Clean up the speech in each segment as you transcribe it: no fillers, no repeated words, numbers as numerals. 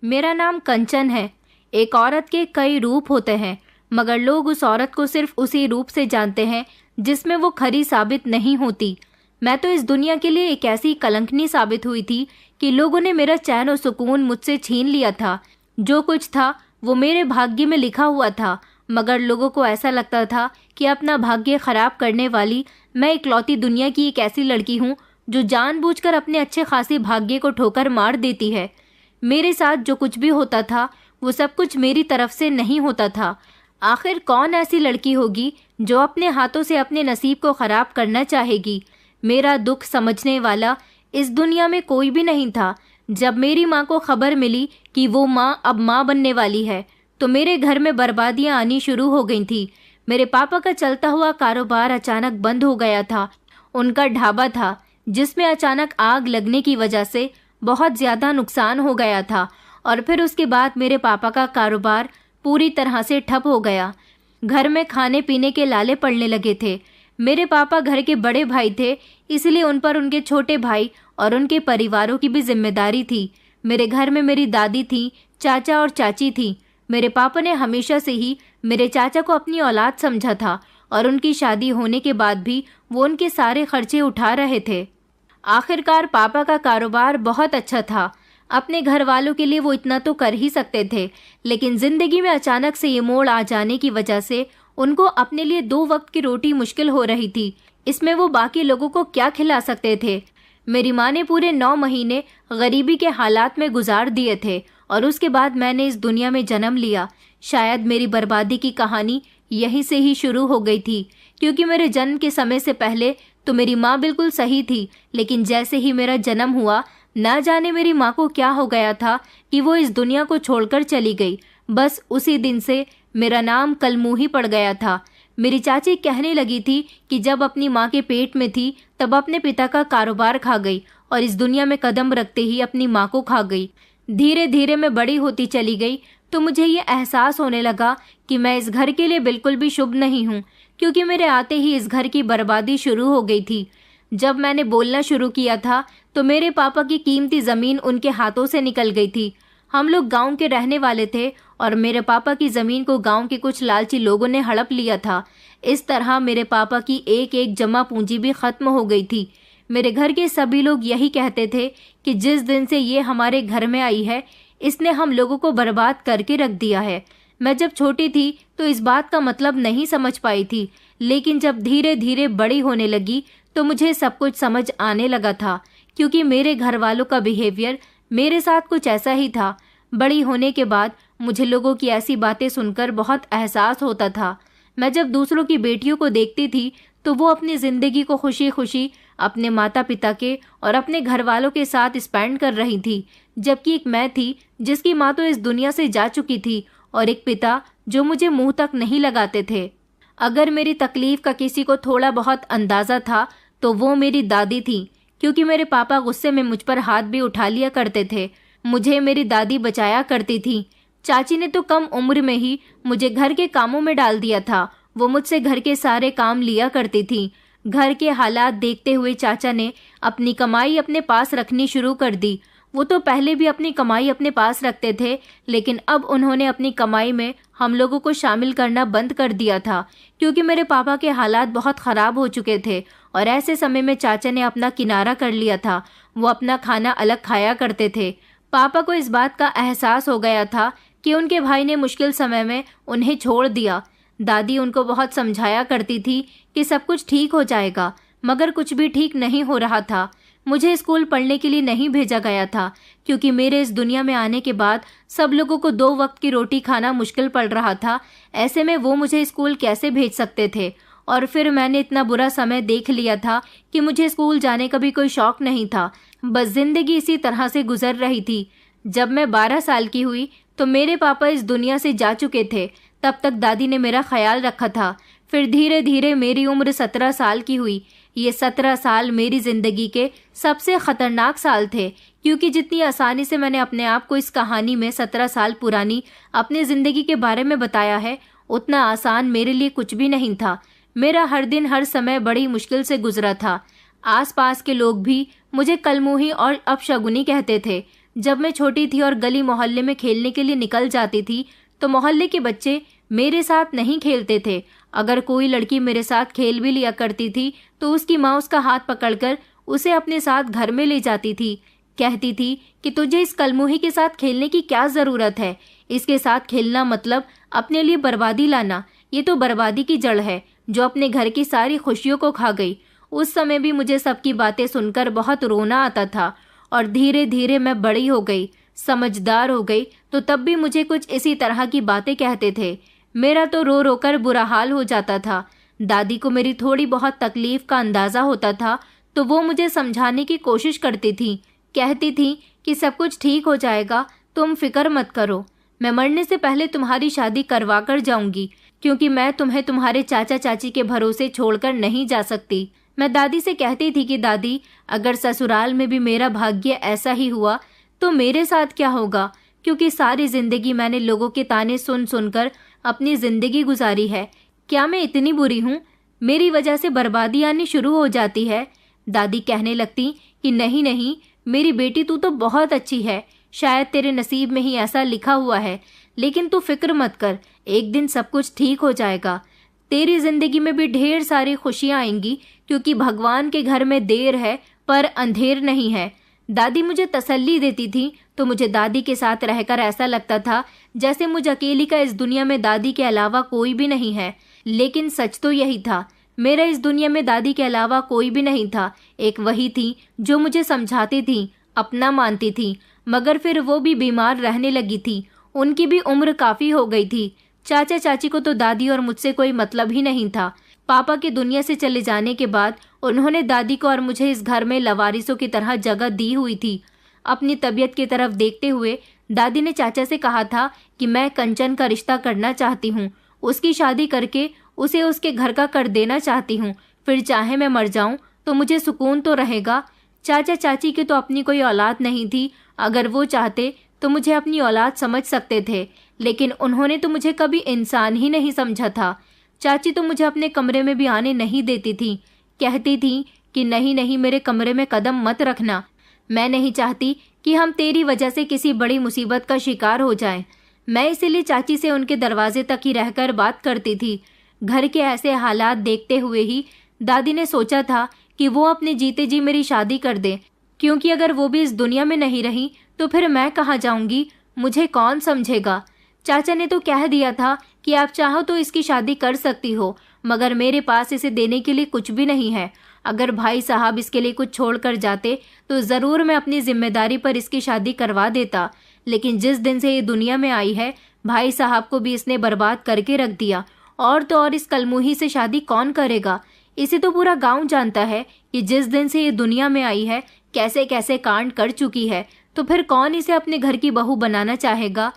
मेरा नाम कंचन है। एक औरत के कई रूप होते हैं, मगर लोग उस औरत को सिर्फ उसी रूप से जानते हैं जिसमें वो खरी साबित नहीं होती। मैं तो इस दुनिया के लिए एक ऐसी कलंकनी साबित हुई थी कि लोगों ने मेरा चैन और सुकून मुझसे छीन लिया था। जो कुछ था वो मेरे भाग्य में लिखा हुआ था, मगर लोगों को ऐसा लगता था कि अपना भाग्य खराब करने वाली मैं इकलौती दुनिया की एक ऐसी लड़की हूँ जो जानबूझकर अपने अच्छे खासे भाग्य को ठोकर मार देती है। मेरे साथ जो कुछ भी होता था वो सब कुछ मेरी तरफ से नहीं होता था। आखिर कौन ऐसी लड़की होगी जो अपने हाथों से अपने नसीब को खराब करना चाहेगी। मेरा दुख समझने वाला इस दुनिया में कोई भी नहीं था। जब मेरी माँ को खबर मिली कि वो माँ अब माँ बनने वाली है तो मेरे घर में बर्बादियाँ आनी शुरू हो गई थी। मेरे पापा का चलता हुआ कारोबार अचानक बंद हो गया था। उनका ढाबा था जिसमें अचानक आग लगने की वजह से बहुत ज़्यादा नुकसान हो गया था, और फिर उसके बाद मेरे पापा का कारोबार पूरी तरह से ठप हो गया। घर में खाने पीने के लाले पड़ने लगे थे। मेरे पापा घर के बड़े भाई थे, इसलिए उन पर उनके छोटे भाई और उनके परिवारों की भी जिम्मेदारी थी। मेरे घर में मेरी दादी थी, चाचा और चाची थी। मेरे पापा ने हमेशा से ही मेरे चाचा को अपनी औलाद समझा था और उनकी शादी होने के बाद भी वो उनके सारे खर्चे उठा रहे थे। आखिरकार पापा का कारोबार बहुत अच्छा था। अपने घर वालों के लिए वो इतना तो कर ही सकते थे, लेकिन जिंदगी में अचानक से ये मोड़ आ जाने की वजह से उनको अपने लिए 2 वक्त की रोटी मुश्किल हो रही थी। इसमें वो बाकी लोगों को क्या खिला सकते थे। मेरी माँ ने पूरे 9 महीने गरीबी के हालात में गुजार दिए थे और उसके बाद मैंने इस दुनिया में जन्म लिया। शायद मेरी बर्बादी की कहानी यहीं से ही शुरू हो गई थी, क्योंकि मेरे जन्म के समय से पहले तो मेरी माँ बिल्कुल सही थी, लेकिन जैसे ही मेरा जन्म हुआ ना जाने मेरी माँ को क्या हो गया था कि वो इस दुनिया को छोड़कर चली गई। बस उसी दिन से मेरा नाम कलमुही पड़ गया था। मेरी चाची कहने लगी थी कि जब अपनी माँ के पेट में थी तब अपने पिता का कारोबार खा गई और इस दुनिया में कदम रखते ही अपनी माँ को खा गई। धीरे धीरे मैं बड़ी होती चली गई तो मुझे ये एहसास होने लगा कि मैं इस घर के लिए बिल्कुल भी शुभ नहीं हूँ, क्योंकि मेरे आते ही इस घर की बर्बादी शुरू हो गई थी। जब मैंने बोलना शुरू किया था तो मेरे पापा की कीमती ज़मीन उनके हाथों से निकल गई थी। हम लोग गांव के रहने वाले थे और मेरे पापा की ज़मीन को गांव के कुछ लालची लोगों ने हड़प लिया था। इस तरह मेरे पापा की एक एक जमा पूंजी भी ख़त्म हो गई थी। मेरे घर के सभी लोग यही कहते थे कि जिस दिन से ये हमारे घर में आई है इसने हम लोगों को बर्बाद करके रख दिया है। मैं जब छोटी थी तो इस बात का मतलब नहीं समझ पाई थी, लेकिन जब धीरे धीरे बड़ी होने लगी तो मुझे सब कुछ समझ आने लगा था, क्योंकि मेरे घर वालों का बिहेवियर मेरे साथ कुछ ऐसा ही था। बड़ी होने के बाद मुझे लोगों की ऐसी बातें सुनकर बहुत एहसास होता था। मैं जब दूसरों की बेटियों को देखती थी तो वो अपनी ज़िंदगी को खुशी खुशी अपने माता पिता के और अपने घर वालों के साथ स्पेंड कर रही थी, जबकि एक मैं थी जिसकी माँ तो इस दुनिया से जा चुकी थी और एक पिता जो मुझे मुंह तक नहीं लगाते थे। अगर मेरी तकलीफ का किसी को थोड़ा बहुत अंदाज़ा था तो वो मेरी दादी थी, क्योंकि मेरे पापा गुस्से में मुझ पर हाथ भी उठा लिया करते थे। मुझे मेरी दादी बचाया करती थी। चाची ने तो कम उम्र में ही मुझे घर के कामों में डाल दिया था। वो मुझसे घर के सारे काम लिया करती थी। घर के हालात देखते हुए चाचा ने अपनी कमाई अपने पास रखनी शुरू कर दी। वो तो पहले भी अपनी कमाई अपने पास रखते थे, लेकिन अब उन्होंने अपनी कमाई में हम लोगों को शामिल करना बंद कर दिया था, क्योंकि मेरे पापा के हालात बहुत ख़राब हो चुके थे। और ऐसे समय में चाचा ने अपना किनारा कर लिया था। वो अपना खाना अलग खाया करते थे। पापा को इस बात का एहसास हो गया था कि उनके भाई ने मुश्किल समय में उन्हें छोड़ दिया। दादी उनको बहुत समझाया करती थी कि सब कुछ ठीक हो जाएगा, मगर कुछ भी ठीक नहीं हो रहा था। मुझे स्कूल पढ़ने के लिए नहीं भेजा गया था, क्योंकि मेरे इस दुनिया में आने के बाद सब लोगों को 2 वक्त की रोटी खाना मुश्किल पड़ रहा था। ऐसे में वो मुझे स्कूल कैसे भेज सकते थे। और फिर मैंने इतना बुरा समय देख लिया था कि मुझे स्कूल जाने का भी कोई शौक नहीं था। बस जिंदगी इसी तरह से गुजर रही थी। जब मैं 12 साल की हुई तो मेरे पापा इस दुनिया से जा चुके थे। तब तक दादी ने मेरा ख्याल रखा था। फिर धीरे धीरे मेरी उम्र 17 साल की हुई। ये 17 साल मेरी ज़िंदगी के सबसे ख़तरनाक साल थे, क्योंकि जितनी आसानी से मैंने अपने आप को इस कहानी में 17 साल पुरानी अपनी ज़िंदगी के बारे में बताया है, उतना आसान मेरे लिए कुछ भी नहीं था। मेरा हर दिन हर समय बड़ी मुश्किल से गुजरा था। आसपास के लोग भी मुझे कलमुही और अपशगुनी कहते थे। जब मैं छोटी थी और गली मोहल्ले में खेलने के लिए निकल जाती थी तो मोहल्ले के बच्चे मेरे साथ नहीं खेलते थे। अगर कोई लड़की मेरे साथ खेल भी लिया करती थी तो उसकी माँ उसका हाथ पकड़कर उसे अपने साथ घर में ले जाती थी। कहती थी कि तुझे इस कलमुही के साथ खेलने की क्या ज़रूरत है, इसके साथ खेलना मतलब अपने लिए बर्बादी लाना। ये तो बर्बादी की जड़ है जो अपने घर की सारी खुशियों को खा गई। उस समय भी मुझे सबकी बातें सुनकर बहुत रोना आता था और धीरे धीरे मैं बड़ी हो गई, समझदार हो गई, तो तब भी मुझे कुछ इसी तरह की बातें कहते थे। मेरा तो रो रो कर बुरा हाल हो जाता था। दादी को मेरी थोड़ी बहुत तकलीफ का अंदाज़ा होता था तो वो मुझे समझाने की कोशिश करती थी। कहती थी कि सब कुछ ठीक हो जाएगा, तुम फिक्र मत करो। मैं मरने से पहले तुम्हारी शादी करवा कर जाऊंगी, क्योंकि मैं तुम्हें तुम्हारे चाचा चाची के भरोसे छोड़कर नहीं जा सकती। मैं दादी से कहती थी कि दादी, अगर ससुराल में भी मेरा भाग्य ऐसा ही हुआ तो मेरे साथ क्या होगा, क्योंकि सारी जिंदगी मैंने लोगों के ताने सुन सुनकर अपनी जिंदगी गुजारी है। क्या मैं इतनी बुरी हूँ? मेरी वजह से बर्बादी आनी शुरू हो जाती है। दादी कहने लगती कि नहीं नहीं मेरी बेटी, तू तो बहुत अच्छी है, शायद तेरे नसीब में ही ऐसा लिखा हुआ है, लेकिन तू फिक्र मत कर, एक दिन सब कुछ ठीक हो जाएगा। तेरी जिंदगी में भी ढेर सारी खुशियां आएंगी, क्योंकि भगवान के घर में देर है पर अंधेर नहीं है। दादी मुझे तसल्ली देती थी तो मुझे दादी के साथ रहकर ऐसा लगता था जैसे मुझ अकेली का इस दुनिया में दादी के अलावा कोई भी नहीं है। लेकिन सच तो यही था, मेरा इस दुनिया में दादी के अलावा कोई भी नहीं था। एक वही थी जो मुझे समझाती थी, अपना मानती थी, मगर फिर वो भी बीमार रहने लगी थी। उनकी भी उम्र काफ़ी हो गई थी। चाचा चाची को तो दादी और मुझसे कोई मतलब ही नहीं था। पापा के दुनिया से चले जाने के बाद उन्होंने दादी को और मुझे इस घर में लवारिसों की तरह जगह दी हुई थी। अपनी तबीयत की तरफ देखते हुए दादी ने चाचा से कहा था कि मैं कंचन का रिश्ता करना चाहती हूँ, उसकी शादी करके उसे उसके घर का कर देना चाहती हूँ, फिर चाहे मैं मर जाऊँ तो मुझे सुकून तो रहेगा। चाचा चाची की तो अपनी कोई औलाद नहीं थी, अगर वो चाहते तो मुझे अपनी औलाद समझ सकते थे, लेकिन उन्होंने तो मुझे कभी इंसान ही नहीं समझा था। चाची तो मुझे अपने कमरे में भी आने नहीं देती थी, कहती थी कि नहीं नहीं मेरे कमरे में कदम मत रखना, मैं नहीं चाहती कि हम तेरी वजह से किसी बड़ी मुसीबत का शिकार हो जाएं। मैं इसीलिए चाची से उनके दरवाजे तक ही रहकर बात करती थी। घर के ऐसे हालात देखते हुए ही दादी ने सोचा था कि वो अपने जीते जी मेरी शादी कर दे, क्योंकि अगर वो भी इस दुनिया में नहीं रही तो फिर मैं कहाँ जाऊंगी, मुझे कौन समझेगा। चाचा ने तो कह दिया था कि आप चाहो तो इसकी शादी कर सकती हो, मगर मेरे पास इसे देने के लिए कुछ भी नहीं है। अगर भाई साहब इसके लिए कुछ छोड़ कर जाते तो ज़रूर मैं अपनी जिम्मेदारी पर इसकी शादी करवा देता, लेकिन जिस दिन से ये दुनिया में आई है भाई साहब को भी इसने बर्बाद करके रख दिया। और तो और इस कलमुही से शादी कौन करेगा? इसे तो पूरा गांव जानता है कि जिस दिन से ये दुनिया में आई है कैसे कैसे कांड कर चुकी है, तो फिर कौन इसे अपने घर की बहू बनाना चाहेगा।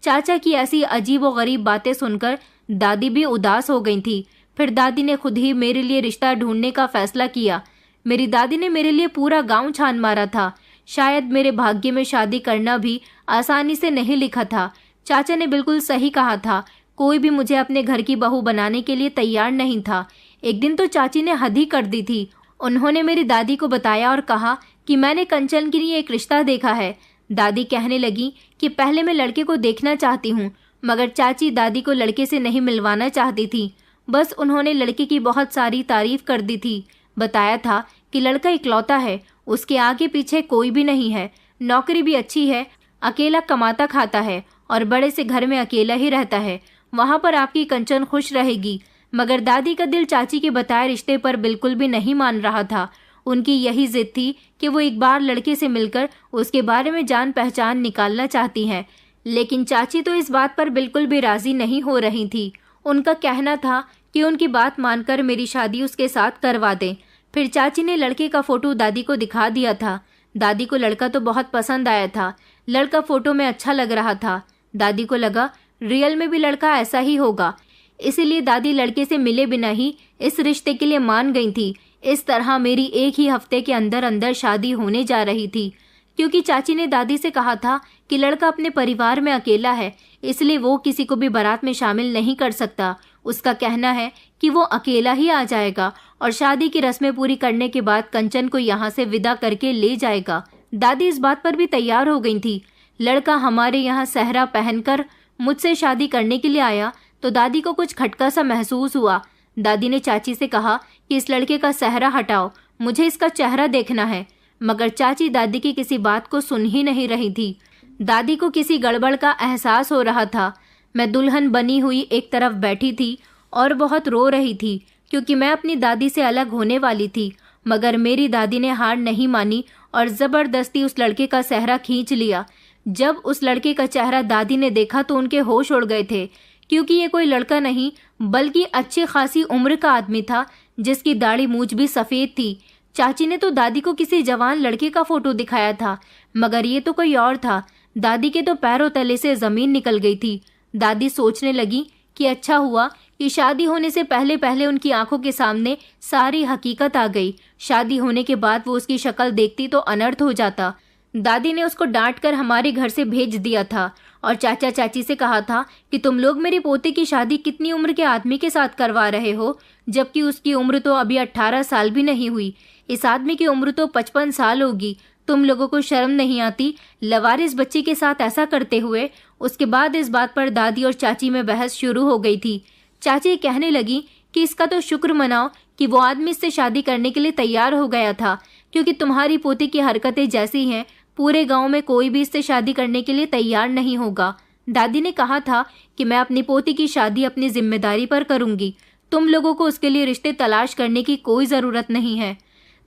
चाचा की ऐसी अजीब व गरीब बातें सुनकर दादी भी उदास हो गई थी। फिर दादी ने खुद ही मेरे लिए रिश्ता ढूंढने का फैसला किया। मेरी दादी ने मेरे लिए पूरा गांव छान मारा था। शायद मेरे भाग्य में शादी करना भी आसानी से नहीं लिखा था। चाचा ने बिल्कुल सही कहा था, कोई भी मुझे अपने घर की बहू बनाने के लिए तैयार नहीं था। एक दिन तो चाची ने हद ही कर दी थी। उन्होंने मेरी दादी को बताया और कहा कि मैंने कंचन के लिए एक रिश्ता देखा है। दादी कहने लगी कि पहले मैं लड़के को देखना चाहती हूँ, मगर चाची दादी को लड़के से नहीं मिलवाना चाहती थी। बस उन्होंने लड़के की बहुत सारी तारीफ कर दी थी। बताया था कि लड़का इकलौता है, उसके आगे पीछे कोई भी नहीं है, नौकरी भी अच्छी है, अकेला कमाता खाता है और बड़े से घर में अकेला ही रहता है। वहाँ पर आपकी कंचन खुश रहेगी। मगर दादी का दिल चाची के बताए रिश्ते पर बिल्कुल भी नहीं मान रहा था। उनकी यही जिद थी कि वो एक बार लड़के से मिलकर उसके बारे में जान पहचान निकालना चाहती हैं। लेकिन चाची तो इस बात पर बिल्कुल भी राजी नहीं हो रही थी। उनका कहना था कि उनकी बात मानकर मेरी शादी उसके साथ करवा दें। फिर चाची ने लड़के का फोटो दादी को दिखा दिया था। दादी को लड़का तो बहुत पसंद आया था। लड़का फोटो में अच्छा लग रहा था। दादी को लगा रियल में भी लड़का ऐसा ही होगा, इसीलिए दादी लड़के से मिले बिना ही इस रिश्ते के लिए मान गई थी। इस तरह मेरी एक ही हफ्ते के अंदर अंदर शादी होने जा रही थी, क्योंकि चाची ने दादी से कहा था कि लड़का अपने परिवार में अकेला है, इसलिए वो किसी को भी बारात में शामिल नहीं कर सकता। उसका कहना है कि वो अकेला ही आ जाएगा और शादी की रस्में पूरी करने के बाद कंचन को यहाँ से विदा करके ले जाएगा। दादी इस बात पर भी तैयार हो गई थी। लड़का हमारे यहाँ सहरा पहनकर मुझसे शादी करने के लिए आया तो दादी को कुछ खटका सा महसूस हुआ। दादी ने चाची से कहा कि इस लड़के का सहरा हटाओ, मुझे इसका चेहरा देखना है। मगर चाची दादी की किसी बात को सुन ही नहीं रही थी। दादी को किसी गड़बड़ का एहसास हो रहा था। मैं दुल्हन बनी हुई एक तरफ बैठी थी और बहुत रो रही थी क्योंकि मैं अपनी दादी से अलग होने वाली थी। मगर मेरी दादी ने हार नहीं मानी और ज़बरदस्ती उस लड़के का सेहरा खींच लिया। जब उस लड़के का चेहरा दादी ने देखा तो उनके होश उड़ गए थे, क्योंकि ये कोई लड़का नहीं बल्कि अच्छी खासी उम्र का आदमी था जिसकी दाढ़ी मूंछ भी सफ़ेद थी। चाची ने तो दादी को किसी जवान लड़के का फोटो दिखाया था, मगर ये तो कोई और था। दादी के तो पैरों तले से ज़मीन निकल गई थी। दादी सोचने लगी कि अच्छा हुआ कि शादी होने से पहले पहले उनकी आंखों के सामने सारी हकीकत आ गई। शादी होने के बाद वो उसकी शक्ल देखती तो अनर्थ हो जाता। दादी ने उसको डांटकर हमारे घर से भेज दिया था और चाचा चाची से कहा था कि तुम लोग मेरे पोते की शादी कितनी उम्र के आदमी के साथ करवा रहे हो, जबकि उसकी उम्र तो अभी 18 साल भी नहीं हुई। इस आदमी की उम्र तो 55 साल होगी। तुम लोगों को शर्म नहीं आती लवारिस बच्ची के साथ ऐसा करते हुए। उसके बाद इस बात पर दादी और चाची में बहस शुरू हो गई थी। चाची कहने लगी कि इसका तो शुक्र मनाओ कि वो आदमी इससे शादी करने के लिए तैयार हो गया था, क्योंकि तुम्हारी पोती की हरकतें जैसी हैं पूरे गांव में कोई भी इससे शादी करने के लिए तैयार नहीं होगा। दादी ने कहा था कि मैं अपनी पोती की शादी अपनी जिम्मेदारी पर करूंगी, तुम लोगों को उसके लिए रिश्ते तलाश करने की कोई ज़रूरत नहीं है।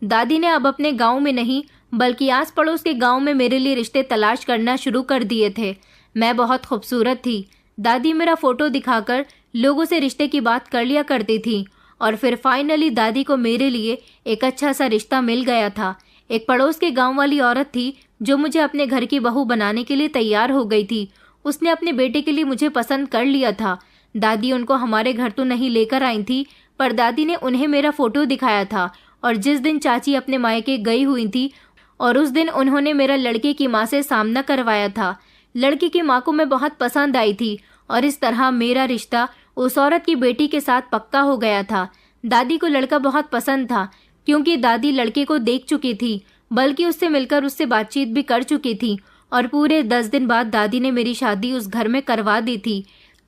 दादी ने अब अपने गांव में नहीं बल्कि आस पड़ोस के गांव में मेरे लिए रिश्ते तलाश करना शुरू कर दिए थे। मैं बहुत खूबसूरत थी। दादी मेरा फोटो दिखाकर लोगों से रिश्ते की बात कर लिया करती थी और फिर फाइनली दादी को मेरे लिए एक अच्छा सा रिश्ता मिल गया था। एक पड़ोस के गांव वाली औरत थी जो मुझे अपने घर की बहू बनाने के लिए तैयार हो गई थी। उसने अपने बेटे के लिए मुझे पसंद कर लिया था। दादी उनको हमारे घर तो नहीं लेकर आई थी, पर दादी ने उन्हें मेरा फोटो दिखाया था और जिस दिन चाची अपने मायके गई हुई थी और उस दिन उन्होंने मेरा लड़के की माँ से सामना करवाया था। लड़की की माँ को मैं बहुत पसंद आई थी और इस तरह मेरा रिश्ता उस औरत की बेटी के साथ पक्का हो गया था। दादी को लड़का बहुत पसंद था, क्योंकि दादी लड़के को देख चुकी थी, बल्कि उससे मिलकर उससे बातचीत भी कर चुकी थी और पूरे 10 दिन बाद दादी ने मेरी शादी उस घर में करवा दी थी।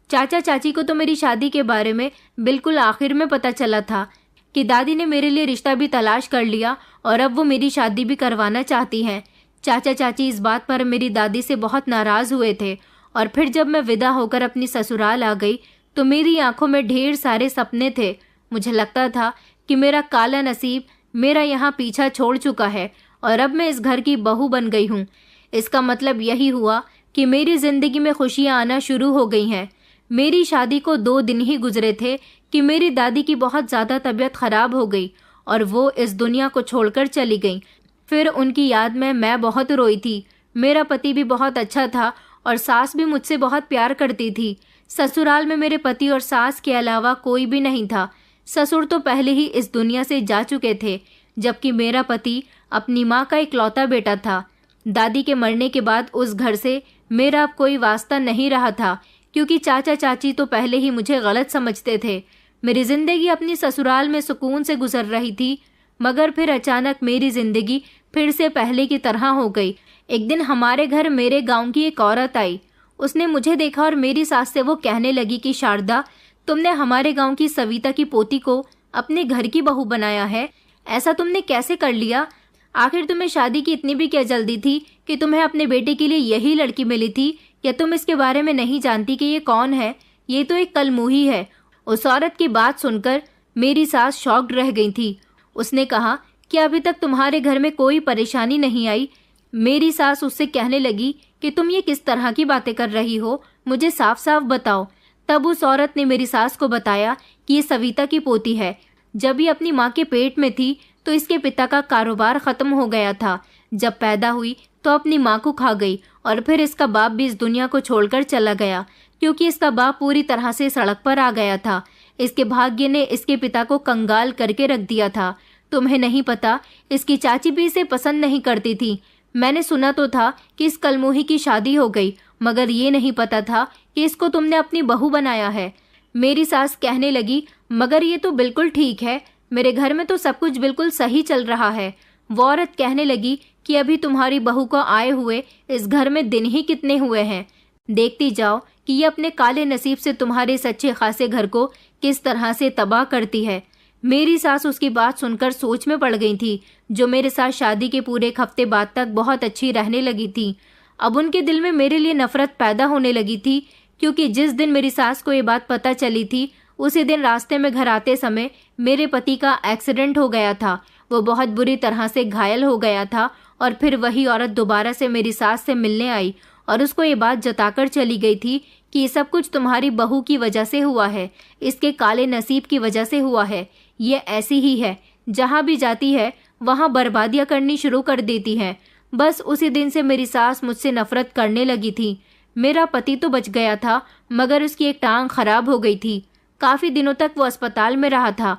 चाचा चाची को तो मेरी शादी के बारे में बिल्कुल आखिर में पता चला था कि दादी ने मेरे लिए रिश्ता भी तलाश कर लिया और अब वो मेरी शादी भी करवाना चाहती हैं। चाचा चाची इस बात पर मेरी दादी से बहुत नाराज़ हुए थे और फिर जब मैं विदा होकर अपनी ससुराल आ गई तो मेरी आंखों में ढेर सारे सपने थे। मुझे लगता था कि मेरा काला नसीब मेरा यहाँ पीछा छोड़ चुका है और अब मैं इस घर की बहू बन गई हूँ। इसका मतलब यही हुआ कि मेरी ज़िंदगी में खुशियाँ आना शुरू हो गई हैं। मेरी शादी को 2 दिन ही गुजरे थे कि मेरी दादी की बहुत ज़्यादा तबीयत ख़राब हो गई और वो इस दुनिया को छोड़कर चली गई। फिर उनकी याद में मैं बहुत रोई थी। मेरा पति भी बहुत अच्छा था और सास भी मुझसे बहुत प्यार करती थी। ससुराल में मेरे पति और सास के अलावा कोई भी नहीं था। ससुर तो पहले ही इस दुनिया से जा चुके थे, जबकि मेरा पति अपनी माँ का इकलौता बेटा था। दादी के मरने के बाद उस घर से मेरा अब कोई वास्ता नहीं रहा था, क्योंकि चाचा चाची तो पहले ही मुझे गलत समझते थे। मेरी ज़िंदगी अपनी ससुराल में सुकून से गुजर रही थी, मगर फिर अचानक मेरी ज़िंदगी फिर से पहले की तरह हो गई। एक दिन हमारे घर मेरे गांव की एक औरत आई। उसने मुझे देखा और मेरी सास से वो कहने लगी कि शारदा, तुमने हमारे गांव की सविता की पोती को अपने घर की बहू बनाया है। ऐसा तुमने कैसे कर लिया? आखिर तुम्हें शादी की इतनी भी क्या जल्दी थी कि तुम्हें अपने बेटे के लिए यही लड़की मिली थी? या तुम इसके बारे में नहीं जानती कि ये कौन है? ये तो एक कलमुही है। उस औरत की बात सुनकर मेरी सास शॉक्ड रह गई थी। उसने कहा कि अभी तक तुम्हारे घर में कोई परेशानी नहीं आई। मेरी सास उससे कहने लगी कि तुम ये किस तरह की बातें कर रही हो, मुझे साफ साफ बताओ। तब उस औरत ने मेरी सास को बताया कि ये सविता की पोती है। जब ये अपनी माँ के पेट में थी तो इसके पिता का कारोबार ख़त्म हो गया था। जब पैदा हुई तो अपनी माँ को खा गई और फिर इसका बाप भी इस दुनिया को छोड़कर चला गया, क्योंकि इसका बाप पूरी तरह से सड़क पर आ गया था। इसके भाग्य ने इसके पिता को कंगाल करके रख दिया था। तुम्हें नहीं पता, इसकी चाची भी इसे पसंद नहीं करती थी। मैंने सुना तो था कि इस कलमुही की शादी हो गई, मगर ये नहीं पता था कि इसको तुमने अपनी बहू बनाया है। मेरी सास कहने लगी, मगर ये तो बिल्कुल ठीक है, मेरे घर में तो सब कुछ बिल्कुल सही चल रहा है। वो औरत कहने लगी कि अभी तुम्हारी बहू को आए हुए इस घर में दिन ही कितने हुए हैं। देखती जाओ कि ये अपने काले नसीब से तुम्हारे सच्चे खासे घर को किस तरह से तबाह करती है। मेरी सास उसकी बात सुनकर सोच में पड़ गई थी, जो मेरे साथ शादी के पूरे एक हफ्ते बाद तक बहुत अच्छी रहने लगी थी। अब उनके दिल में मेरे लिए नफरत पैदा होने लगी थी, क्योंकि जिस दिन मेरी सास को ये बात पता चली थी उसी दिन रास्ते में घर आते समय मेरे पति का एक्सीडेंट हो गया था। वो बहुत बुरी तरह से घायल हो गया था और फिर वही औरत दोबारा से मेरी सास से मिलने आई और उसको ये बात जताकर चली गई थी कि ये सब कुछ तुम्हारी बहू की वजह से हुआ है, इसके काले नसीब की वजह से हुआ है। ये ऐसी ही है, जहाँ भी जाती है वहाँ बर्बादियाँ करनी शुरू कर देती है। बस उसी दिन से मेरी सास मुझसे नफरत करने लगी थी। मेरा पति तो बच गया था, मगर उसकी एक टांग खराब हो गई थी। काफ़ी दिनों तक वो अस्पताल में रहा था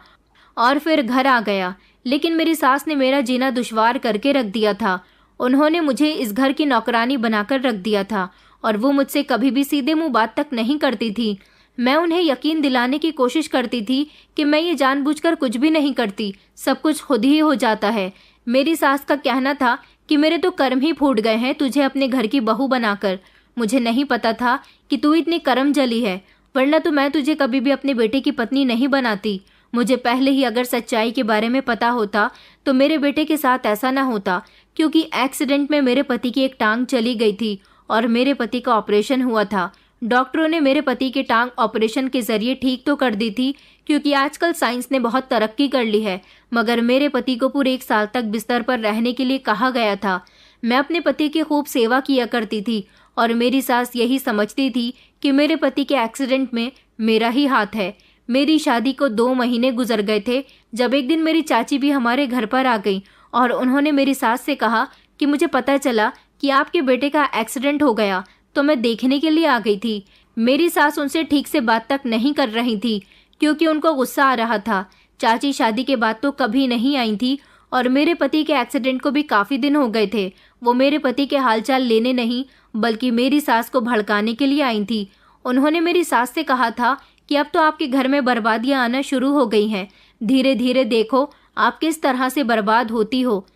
और फिर घर आ गया, लेकिन मेरी सास ने मेरा जीना दुश्वार करके रख दिया था। उन्होंने मुझे इस घर की नौकरानी बनाकर रख दिया था और वो मुझसे कभी भी सीधे मुंह बात तक नहीं करती थी। मैं उन्हें यकीन दिलाने की कोशिश करती थी कि मैं ये जानबूझकर कुछ भी नहीं करती, सब कुछ खुद ही हो जाता है। मेरी सास का कहना था कि मेरे तो कर्म ही फूट गए हैं तुझे अपने घर की बहू बनाकर। मुझे नहीं पता था कि तू इतनी कर्म जली है, वरना तो मैं तुझे कभी भी अपने बेटे की पत्नी नहीं बनाती। मुझे पहले ही अगर सच्चाई के बारे में पता होता तो मेरे बेटे के साथ ऐसा ना होता, क्योंकि एक्सीडेंट में मेरे पति की एक टांग चली गई थी और मेरे पति का ऑपरेशन हुआ था। डॉक्टरों ने मेरे पति की टांग ऑपरेशन के जरिए ठीक तो कर दी थी, क्योंकि आजकल साइंस ने बहुत तरक्की कर ली है, मगर मेरे पति को पूरे 1 साल तक बिस्तर पर रहने के लिए कहा गया था। मैं अपने पति की खूब सेवा किया करती थी और मेरी सास यही समझती थी कि मेरे पति के एक्सीडेंट में मेरा ही हाथ है। मेरी शादी को 2 महीने गुजर गए थे जब एक दिन मेरी चाची भी हमारे घर पर आ गई और उन्होंने मेरी सास से कहा कि मुझे पता चला कि आपके बेटे का एक्सीडेंट हो गया, तो मैं देखने के लिए आ गई थी। मेरी सास उनसे ठीक से बात तक नहीं कर रही थी, क्योंकि उनको गुस्सा आ रहा था। चाची शादी के बाद तो कभी नहीं आई थी और मेरे पति के एक्सीडेंट को भी काफ़ी दिन हो गए थे। वो मेरे पति के हालचाल लेने नहीं, बल्कि मेरी सास को भड़काने के लिए आई थी। उन्होंने मेरी सास से कहा था कि अब तो आपके घर में बर्बादियां आना शुरू हो गई हैं, धीरे धीरे देखो आप किस तरह से बर्बाद होती हो।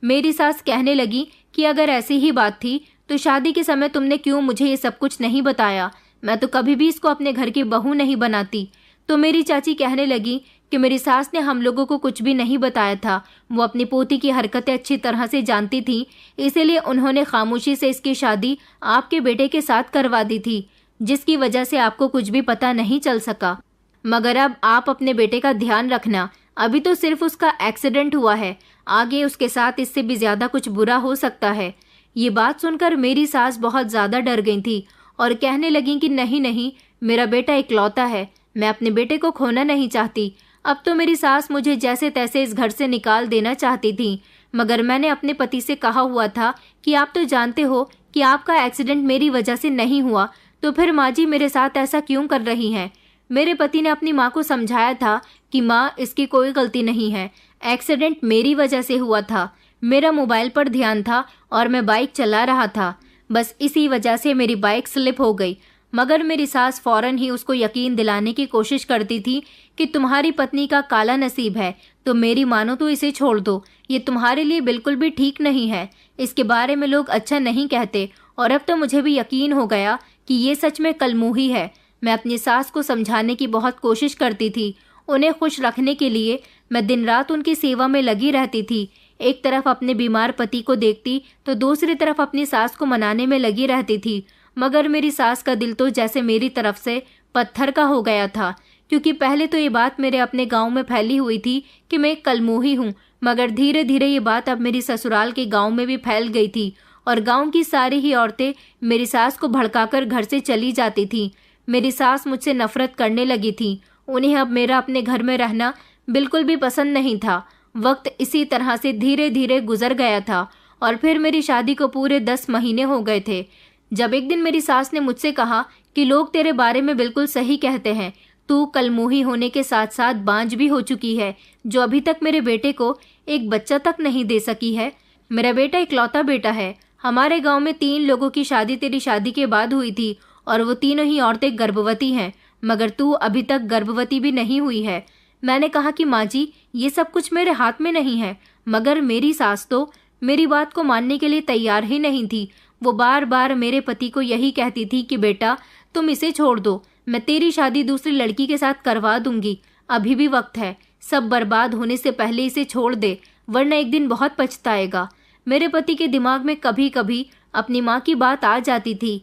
मेरी सास कहने लगी कि अगर ऐसी ही बात थी तो शादी के समय तुमने क्यों मुझे ये सब कुछ नहीं बताया, मैं तो कभी भी इसको अपने घर की बहू नहीं बनाती। तो मेरी चाची कहने लगी कि मेरी सास ने हम लोगों को कुछ भी नहीं बताया था, वो अपनी पोती की हरकतें अच्छी तरह से जानती थी, इसीलिए उन्होंने खामोशी से इसकी शादी आपके बेटे के साथ करवा दी थी, जिसकी वजह से आपको कुछ भी पता नहीं चल सका। मगर अब आप अपने बेटे का ध्यान रखना, अभी तो सिर्फ उसका एक्सीडेंट हुआ है, आगे उसके साथ इससे भी ज्यादा कुछ बुरा हो सकता है। ये बात सुनकर मेरी सास बहुत ज्यादा डर गई थी और कहने लगी कि नहीं नहीं, मेरा बेटा इकलौता है, मैं अपने बेटे को खोना नहीं चाहती। अब तो मेरी सास मुझे जैसे तैसे इस घर से निकाल देना चाहती थी, मगर मैंने अपने पति से कहा हुआ था कि आप तो जानते हो कि आपका एक्सीडेंट मेरी वजह से नहीं हुआ, तो फिर माँ जी मेरे साथ ऐसा क्यों कर रही हैं। मेरे पति ने अपनी माँ को समझाया था कि माँ इसकी कोई गलती नहीं है, एक्सीडेंट मेरी वजह से हुआ था, मेरा मोबाइल पर ध्यान था और मैं बाइक चला रहा था, बस इसी वजह से मेरी बाइक स्लिप हो गई। मगर मेरी सास फौरन ही उसको यकीन दिलाने की कोशिश करती थी कि तुम्हारी पत्नी का काला नसीब है, तो मेरी मानो तो इसे छोड़ दो, ये तुम्हारे लिए बिल्कुल भी ठीक नहीं है, इसके बारे में लोग अच्छा नहीं कहते। और अब तो मुझे भी यकीन हो गया कि ये सच में कलमुही है। मैं अपनी सास को समझाने की बहुत कोशिश करती थी, उन्हें खुश रखने के लिए मैं दिन रात उनकी सेवा में लगी रहती थी। एक तरफ अपने बीमार पति को देखती तो दूसरी तरफ अपनी सास को मनाने में लगी रहती थी, मगर मेरी सास का दिल तो जैसे मेरी तरफ से पत्थर का हो गया था, क्योंकि पहले तो ये बात मेरे अपने गांव में फैली हुई थी कि मैं एक कलमुही हूँ, मगर धीरे धीरे ये बात अब मेरी ससुराल के गांव में भी फैल गई थी और गांव की सारी ही औरतें मेरी सास को भड़काकर घर से चली जाती थी। मेरी सास मुझसे नफरत करने लगी थी, उन्हें अब मेरा अपने घर में रहना बिल्कुल भी पसंद नहीं था। वक्त इसी तरह से धीरे धीरे गुजर गया था और फिर मेरी शादी को पूरे 10 महीने हो गए थे, जब एक दिन मेरी सास ने मुझसे कहा कि लोग तेरे बारे में बिल्कुल सही कहते हैं, तू कलमुही होने के साथ साथ बांझ भी हो चुकी है, जो अभी तक मेरे बेटे को एक बच्चा तक नहीं दे सकी है। मेरा बेटा इकलौता बेटा है। हमारे गांव में 3 लोगों की शादी तेरी शादी के बाद हुई थी और वो तीनों ही औरतें गर्भवती हैं, मगर तू अभी तक गर्भवती भी नहीं हुई है। मैंने कहा कि माँ जी ये सब कुछ मेरे हाथ में नहीं है, मगर मेरी सास तो मेरी बात को मानने के लिए तैयार ही नहीं थी। वो बार बार मेरे पति को यही कहती थी कि बेटा तुम इसे छोड़ दो, मैं तेरी शादी दूसरी लड़की के साथ करवा दूंगी, अभी भी वक्त है, सब बर्बाद होने से पहले इसे छोड़ दे, वरना एक दिन बहुत पछताएगा। मेरे पति के दिमाग में कभी कभी अपनी माँ की बात आ जाती थी,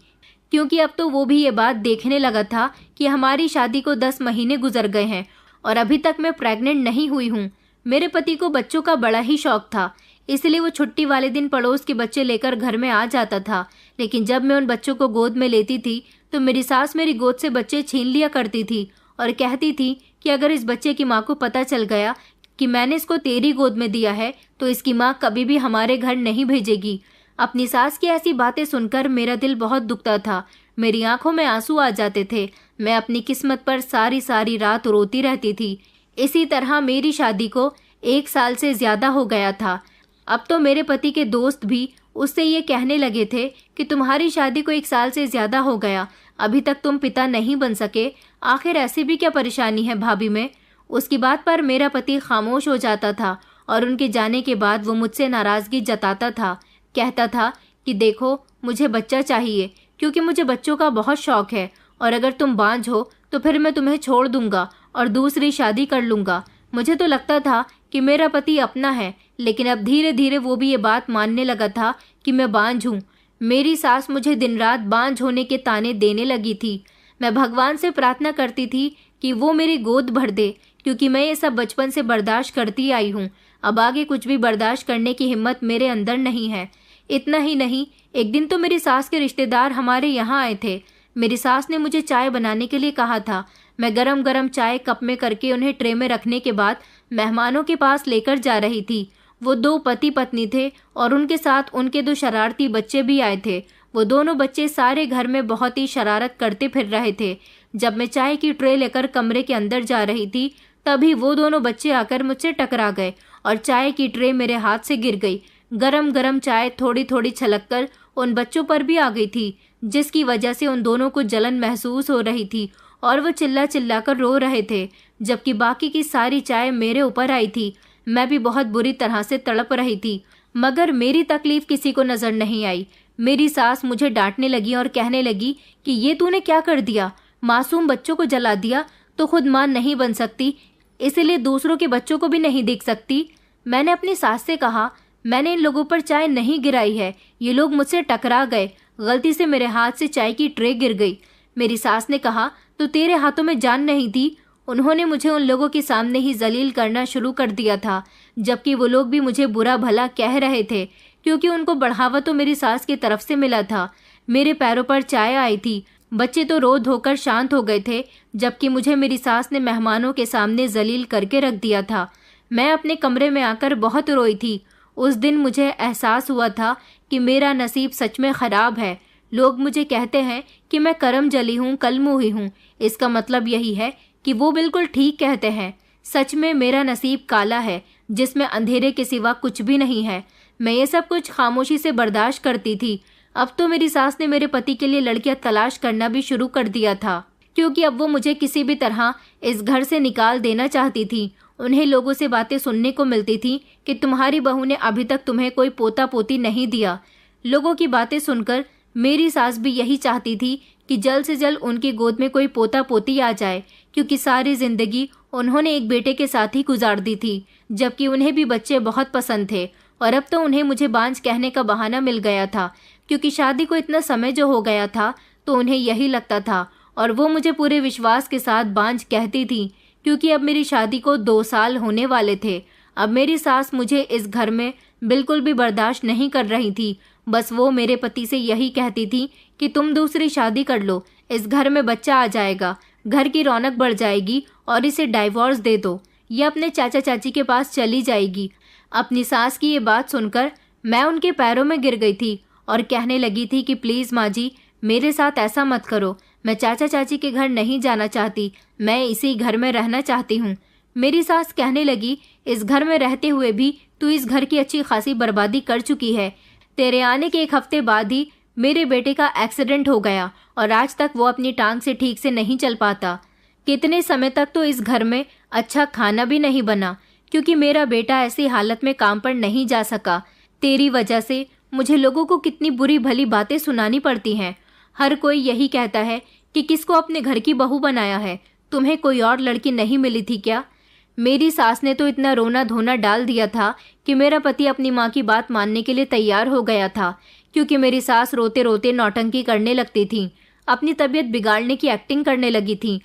क्योंकि अब तो वो भी ये बात देखने लगा था कि हमारी शादी को 10 महीने गुजर गए हैं और अभी तक मैं प्रेग्नेंट नहीं हुई हूँ। मेरे पति को बच्चों का बड़ा ही शौक था, इसलिए वो छुट्टी वाले दिन पड़ोस के बच्चे लेकर घर में आ जाता था। लेकिन जब मैं उन बच्चों को गोद में लेती थी तो मेरी सास मेरी गोद से बच्चे छीन लिया करती थी और कहती थी कि अगर इस बच्चे की माँ को पता चल गया कि मैंने इसको तेरी गोद में दिया है तो इसकी माँ कभी भी हमारे घर नहीं भेजेगी। अपनी सास की ऐसी बातें सुनकर मेरा दिल बहुत दुखता था, मेरी आंखों में आंसू आ जाते थे। मैं अपनी किस्मत पर सारी सारी रात रोती रहती थी। इसी तरह मेरी शादी को 1 साल से ज्यादा हो गया था। अब तो मेरे पति के दोस्त भी उससे ये कहने लगे थे कि तुम्हारी शादी को 1 साल से ज्यादा हो गया, अभी तक तुम पिता नहीं बन सके, आखिर ऐसी भी क्या परेशानी है भाभी में। उसकी बात पर मेरा पति खामोश हो जाता था और उनके जाने के बाद वो मुझसे नाराजगी जताता था। कहता था कि देखो मुझे बच्चा चाहिए क्योंकि मुझे बच्चों का बहुत शौक है, और अगर तुम बांझ हो तो फिर मैं तुम्हें छोड़ दूंगा और दूसरी शादी कर लूंगा। मुझे तो लगता था कि मेरा पति अपना है, लेकिन अब धीरे धीरे वो भी ये बात मानने लगा था कि मैं बांझ हूँ। मेरी सास मुझे दिन रात बांझ होने के ताने देने लगी थी। मैं भगवान से प्रार्थना करती थी कि वो मेरी गोद भर दे, क्योंकि मैं ये सब बचपन से बर्दाश्त करती आई हूँ। अब आगे कुछ भी बर्दाश्त करने की हिम्मत मेरे अंदर नहीं है। इतना ही नहीं, एक दिन तो मेरी सास के रिश्तेदार हमारे यहाँ आए थे। मेरी सास ने मुझे चाय बनाने के लिए कहा था। मैं गरम गरम चाय कप में करके उन्हें ट्रे में रखने के बाद मेहमानों के पास लेकर जा रही थी। वो 2 पति पत्नी थे और उनके साथ उनके 2 शरारती बच्चे भी आए थे। वो दोनों बच्चे सारे घर में बहुत ही शरारत करते फिर रहे थे। जब मैं चाय की ट्रे लेकर कमरे के अंदर जा रही थी तभी वो दोनों बच्चे आकर मुझसे टकरा गए और चाय की ट्रे मेरे हाथ से गिर गई। गरम गरम चाय थोड़ी थोड़ी छलककर उन बच्चों पर भी आ गई थी, जिसकी वजह से उन दोनों को जलन महसूस हो रही थी और वो चिल्ला चिल्ला कर रो रहे थे, जबकि बाकी की सारी चाय मेरे ऊपर आई थी। मैं भी बहुत बुरी तरह से तड़प रही थी, मगर मेरी तकलीफ किसी को नजर नहीं आई। मेरी सास मुझे डांटने लगी और कहने लगी कि ये तूने क्या कर दिया, मासूम बच्चों को जला दिया तो खुद मां नहीं बन सकती, इसलिए दूसरों के बच्चों को भी नहीं देख सकती। मैंने अपनी सास से कहा, मैंने इन लोगों पर चाय नहीं गिराई है, ये लोग मुझसे टकरा गए, गलती से मेरे हाथ से चाय की ट्रे गिर गई। मेरी सास ने कहा, तो तेरे हाथों में जान नहीं थी। उन्होंने मुझे उन लोगों के सामने ही जलील करना शुरू कर दिया था, जबकि वो लोग भी मुझे बुरा भला कह रहे थे, क्योंकि उनको बढ़ावा तो मेरी सास की तरफ से मिला था। मेरे पैरों पर चाय आई थी, बच्चे तो रो धोकर शांत हो गए थे, जबकि मुझे मेरी सास ने मेहमानों के सामने जलील करके रख दिया था। मैं अपने कमरे में आकर बहुत रोई थी। उस दिन मुझे एहसास हुआ था कि मेरा नसीब सच में खराब है। लोग मुझे कहते हैं कि मैं करम जली हूँ, कलमुही हूँ। इसका मतलब यही है कि वो बिल्कुल ठीक कहते हैं। सच में मेरा नसीब काला है, जिसमें अंधेरे के सिवा कुछ भी नहीं है। मैं ये सब कुछ खामोशी से बर्दाश्त करती थी। अब तो मेरी सास ने मेरे पति के लिए लड़कियां तलाश करना भी शुरू कर दिया था, क्योंकि अब वो मुझे किसी भी तरह इस घर से निकाल देना चाहती थी। उन्हें लोगों से बातें सुनने को मिलती थी कि तुम्हारी बहू ने अभी तक तुम्हें कोई पोता पोती नहीं दिया। लोगों की बातें सुनकर मेरी सास भी यही चाहती थी कि जल्द से जल्द उनकी गोद में कोई पोता पोती आ जाए, क्योंकि सारी जिंदगी उन्होंने एक बेटे के साथ ही गुजार दी थी, जबकि उन्हें भी बच्चे बहुत पसंद थे। और अब तो उन्हें मुझे बांझ कहने का बहाना मिल गया था, क्योंकि शादी को इतना समय जो हो गया था तो उन्हें यही लगता था, और वो मुझे पूरे विश्वास के साथ बांझ कहती थी, क्योंकि अब मेरी शादी को 2 साल होने वाले थे। अब मेरी सास मुझे इस घर में बिल्कुल भी बर्दाश्त नहीं कर रही थी। बस वो मेरे पति से यही कहती थी कि तुम दूसरी शादी कर लो, इस घर में बच्चा आ जाएगा, घर की रौनक बढ़ जाएगी, और इसे डाइवोर्स दे दो, ये अपने चाचा चाची के पास चली जाएगी। अपनी सास की ये बात सुनकर मैं उनके पैरों में गिर गई थी और कहने लगी थी कि प्लीज़ माँ जी, मेरे साथ ऐसा मत करो। मैं चाचा चाची के घर नहीं जाना चाहती, मैं इसी घर में रहना चाहती हूँ। मेरी सास कहने लगी, इस घर में रहते हुए भी तू इस घर की अच्छी खासी बर्बादी कर चुकी है। तेरे आने के 1 हफ्ते बाद ही मेरे बेटे का एक्सीडेंट हो गया और आज तक वो अपनी टांग से ठीक से नहीं चल पाता। कितने समय तक तो इस घर में अच्छा खाना भी नहीं बना, क्योंकि मेरा बेटा ऐसी हालत में काम पर नहीं जा सका। तेरी वजह से मुझे लोगों को कितनी बुरी भली बातें सुनानी पड़ती हैं। हर कोई यही कहता है कि किसको अपने घर की बहू बनाया है, तुम्हें कोई और लड़की नहीं मिली थी क्या? मेरी सास ने तो इतना रोना धोना डाल दिया था कि मेरा पति अपनी माँ की बात मानने के लिए तैयार हो गया था, क्योंकि मेरी सास रोते रोते नौटंकी करने लगती थी, अपनी तबीयत बिगाड़ने की एक्टिंग करने लगी थी,